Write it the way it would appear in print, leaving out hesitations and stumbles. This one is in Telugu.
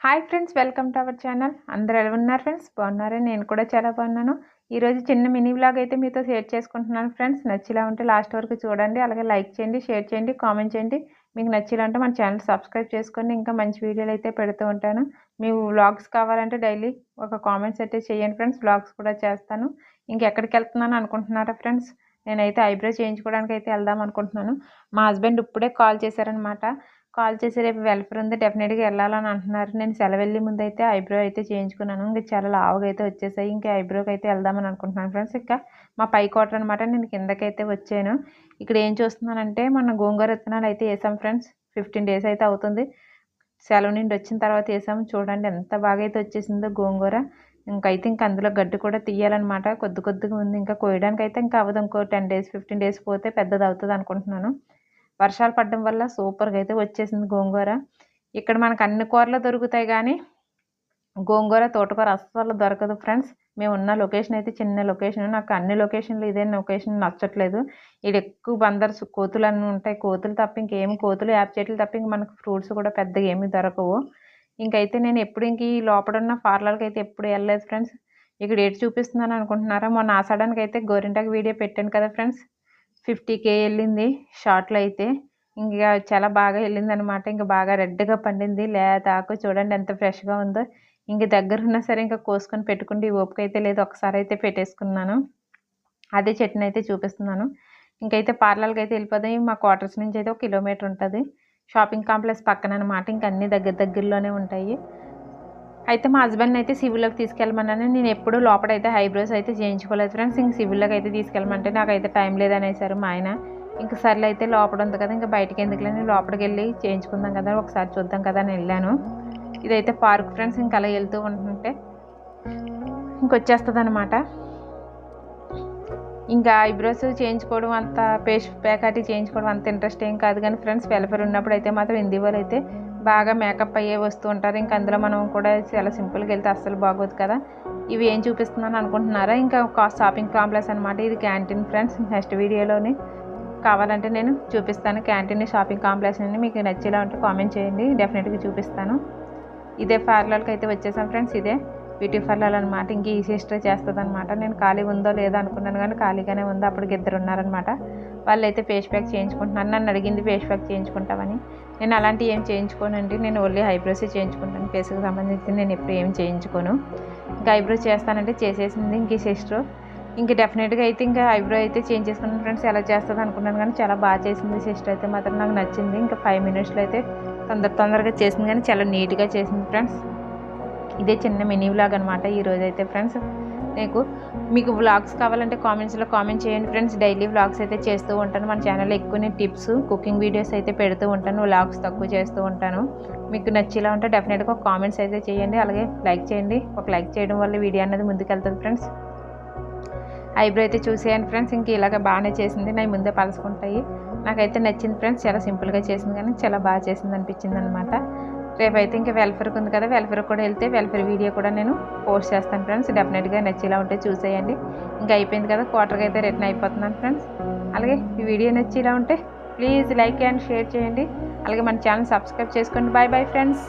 Hi friends, welcome to our channel. అందరూ ఎలా ఉన్నారు ఫ్రెండ్స్? బాగున్నారా? నేను కూడా చాలా బాగున్నాను. ఈరోజు చిన్న మినీ వ్లాగ్ అయితే మీతో షేర్ చేసుకుంటున్నాను ఫ్రెండ్స్. నచ్చిలా ఉంటే లాస్ట్ వరకు చూడండి. అలాగే లైక్ చేయండి, షేర్ చేయండి, కామెంట్ చేయండి. మీకు నచ్చిలా ఉంటే మన ఛానల్ సబ్స్క్రైబ్ చేసుకోండి. ఇంకా మంచి వీడియోలు అయితే పెడుతూ ఉంటాను. మీకు వ్లాగ్స్ కావాలంటే డైలీ ఒక కామెంట్స్ అయితే చేయండి ఫ్రెండ్స్. వ్లాగ్స్ కూడా చేస్తాను. ఇంకెక్కడికి వెళ్తున్నాను అనుకుంటున్నారా ఫ్రెండ్స్? నేనైతే ఐబ్రో చేయించుకోవడానికి అయితే వెళ్దాం అనుకుంటున్నాను. మా హస్బెండ్ ఇప్పుడే కాల్ చేశారనమాట. కాల్ చేసి రేపు వెల్ఫేర్ ఉంది, డెఫినెట్గా వెళ్ళాలని అంటున్నారు. నేను సెలవు వెళ్ళి ముందు అయితే ఐబ్రో అయితే చేయించుకున్నాను. ఇంకా చాలా లావుగా అయితే వచ్చేసాయి. ఇంకా ఐబ్రోకి అయితే వెళ్దామని అనుకుంటున్నాను ఫ్రెండ్స్. ఇంకా మా పై క్వార్టర్ అనమాట. నేను కిందకైతే వచ్చాను. ఇక్కడ ఏం చూస్తున్నానంటే మన గోంగూర విత్తనాలు అయితే వేసాం ఫ్రెండ్స్. 15 days అయితే అవుతుంది. సెలవు నుండి వచ్చిన తర్వాత వేసాము. చూడండి ఎంత బాగా అయితే వచ్చేసిందో గోంగూర. ఇంకైతే అందులో గడ్డి కూడా తీయాలన్నమాట. కొద్దిగా ఉంది. ఇంకా కోయడానికి అయితే ఇంకా అవ్వదు. ఇంకో 10 days 15 days పోతే పెద్దది అవుతుంది అనుకుంటున్నాను. వర్షాలు పడడం వల్ల సూపర్గా అయితే వచ్చేసింది గోంగూర. ఇక్కడ మనకు అన్ని కూరలు దొరుకుతాయి కానీ గోంగూర, తోటకూర అస్సలు దొరకదు ఫ్రెండ్స్. మేము ఉన్న లొకేషన్ అయితే చిన్న లొకేషన్. నాకు అన్ని లొకేషన్లు ఇదే లొకేషన్ నచ్చట్లేదు. ఇక్కడ ఎక్కువ బందర్స్ కోతులు అన్నీ ఉంటాయి. కోతులు తప్ప ఇంకేమి, కోతులు యాప్ చెట్లు తప్ప ఇంక మనకు ఫ్రూట్స్ కూడా పెద్దగా ఏమీ దొరకవు. ఇంకైతే నేను ఎప్పుడు ఇంక ఈ లోపల ఉన్న పార్లర్కి అయితే ఎప్పుడు వెళ్ళలేదు ఫ్రెండ్స్. ఇక్కడ ఏటి చూపిస్తున్నాను అనుకుంటున్నారా? మొన్న ఆసడానికి అయితే గోరింటాకు వీడియో పెట్టాను కదా ఫ్రెండ్స్. 50K వెళ్ళింది షార్ట్లో అయితే. ఇంకా చాలా బాగా వెళ్ళింది అనమాట. ఇంకా బాగా రెడ్గా పండింది. లేత ఆకు చూడండి ఎంత ఫ్రెష్గా ఉందో. ఇంక దగ్గర ఉన్నా సరే ఇంకా కోసుకొని పెట్టుకుంటే ఈ ఓపిక అయితే లేదు. ఒకసారి అయితే పెట్టేసుకున్నాను. అదే చట్నీ అయితే చూపిస్తున్నాను. ఇంకైతే పార్లర్కి అయితే వెళ్ళిపోతాయి. మా క్వార్టర్స్ నుంచి అయితే 1 kilometer ఉంటుంది. షాపింగ్ కాంప్లెక్స్ పక్కన అనమాట. ఇంక అన్నీ దగ్గరలోనే ఉంటాయి. అయితే మా హస్బెండ్ని అయితే సివిల్లోకి తీసుకెళ్ళమన్నాను. నేను ఎప్పుడు లోపలైతే ఐబ్రోస్ అయితే చేయించుకోలేదు ఫ్రెండ్స్. ఇంక సివిల్లోకి అయితే తీసుకెళ్ళమంటే నాకైతే టైం లేదనేసారు మా ఆయన. ఇంక సర్లే అయితే లోపల ఉంది కదా, ఇంకా బయటకి ఎందుకులేని లోపలికి వెళ్ళి చేయించుకుందాం కదా, ఒకసారి చూద్దాం కదా అని వెళ్ళాను. ఇదైతే పార్క్ ఫ్రెండ్స్. ఇంక అలా వెళ్తూ ఉంటుంటే ఇంకొచ్చేస్తుంది అనమాట. ఇంకా ఐబ్రోస్ చేయించుకోవడం అంత పేస్ట్ ప్యాకటి చేయించుకోవడం అంత ఇంట్రెస్ట్ ఏం కాదు కానీ ఫ్రెండ్స్, వెల్ఫేర్ ఉన్నప్పుడు అయితే మాత్రం హిందీ వాళ్ళు అయితే బాగా మేకప్ అయ్యే వస్తూ ఉంటారు. ఇంకా అందులో మనం కూడా చాలా సింపుల్గా వెళ్తే అస్సలు బాగోదు కదా. ఇవి ఏం చూపిస్తున్నాను అనుకుంటున్నారా? ఇంకా షాపింగ్ కాంప్లెక్స్ అనమాట. ఇది క్యాంటీన్ ఫ్రెండ్స్. నెక్స్ట్ వీడియోలోని కావాలంటే నేను చూపిస్తాను క్యాంటీన్, షాపింగ్ కాంప్లెక్స్ అని. మీకు నచ్చేలా ఉంటే కామెంట్ చేయండి, డెఫినెట్గా చూపిస్తాను. ఇదే పార్లర్కి అయితే వచ్చేసాం ఫ్రెండ్స్. ఇదే బ్యూటీ పార్లర్ అనమాట. ఇంక ఈ సిస్టర్ చేస్తుంది అనమాట. నేను ఖాళీ ఉందో లేదో అనుకున్నాను కానీ ఖాళీగానే ఉంది. అప్పటికి 2 ఉన్నారనమాట. వాళ్ళు అయితే ఫేస్ ప్యాక్ చేయించుకుంటున్నాను. నన్ను అడిగింది ఫేస్ ప్యాక్ చేయించుకుంటామని. నేను అలాంటివి ఏం చేయించుకోనండి. నేను ఓన్లీ ఐబ్రోసే చేయించుకుంటాను. ఫేస్కి సంబంధించి నేను ఎప్పుడు ఏం చేయించుకోను. ఇంకా ఐబ్రో చేస్తానంటే చేసేసింది ఇంక ఈ సిస్టర్. ఇంక డెఫినెట్గా అయితే ఇంకా ఐబ్రో అయితే చేంజ్ చేసుకున్నాను ఫ్రెండ్స్. ఎలా చేస్తుంది అనుకున్నాను కానీ చాలా బాగా చేసింది సిస్టర్ అయితే మాత్రం. నాకు నచ్చింది. ఇంకా 5 minutesలో అయితే తొందరగా చేసింది కానీ చాలా నీట్గా చేసింది ఫ్రెండ్స్. ఇదే చిన్న మినీ వ్లాగ్ అనమాట ఈరోజు అయితే ఫ్రెండ్స్. మీకు వ్లాగ్స్ కావాలంటే కామెంట్స్లో కామెంట్ చేయండి ఫ్రెండ్స్. డైలీ వ్లాగ్స్ అయితే చేస్తూ ఉంటాను. మన ఛానల్లో ఎక్కువ టిప్స్, కుకింగ్ వీడియోస్ అయితే పెడుతూ ఉంటాను. వ్లాగ్స్ తక్కువ చేస్తూ ఉంటాను. మీకు నచ్చేలా ఉంటే డెఫినెట్గా కామెంట్స్ అయితే చేయండి. అలాగే లైక్ చేయండి. ఒక లైక్ చేయడం వల్ల వీడియో అనేది ముందుకెళ్తుంది ఫ్రెండ్స్. ఐబ్రో అయితే చూసేయండి ఫ్రెండ్స్. ఇంక ఇలాగ బాగానే చేసింది. నా ముందే పలుసుకుంటాయి. నాకైతే నచ్చింది ఫ్రెండ్స్. చాలా సింపుల్గా చేసింది కానీ చాలా బాగా చేసింది అనిపించింది అనమాట. రేపైతే ఇంకా వెల్ఫేర్కి ఉంది కదా, వెల్ఫేర్కి కూడా వెళ్తే వెల్ఫేర్ వీడియో కూడా నేను పోస్ట్ చేస్తాను ఫ్రెండ్స్. డెఫినెట్గా నచ్చేలా ఉంటే చూసేయండి. ఇంకా అయిపోయింది కదా, క్వార్టర్కి అయితే రిటర్న్ అయిపోతున్నాను ఫ్రెండ్స్. అలాగే ఈ వీడియో నచ్చేలా ఉంటే ప్లీజ్ లైక్ అండ్ షేర్ చేయండి. అలాగే మన ఛానల్ సబ్స్క్రైబ్ చేసుకోండి. Bye bye friends.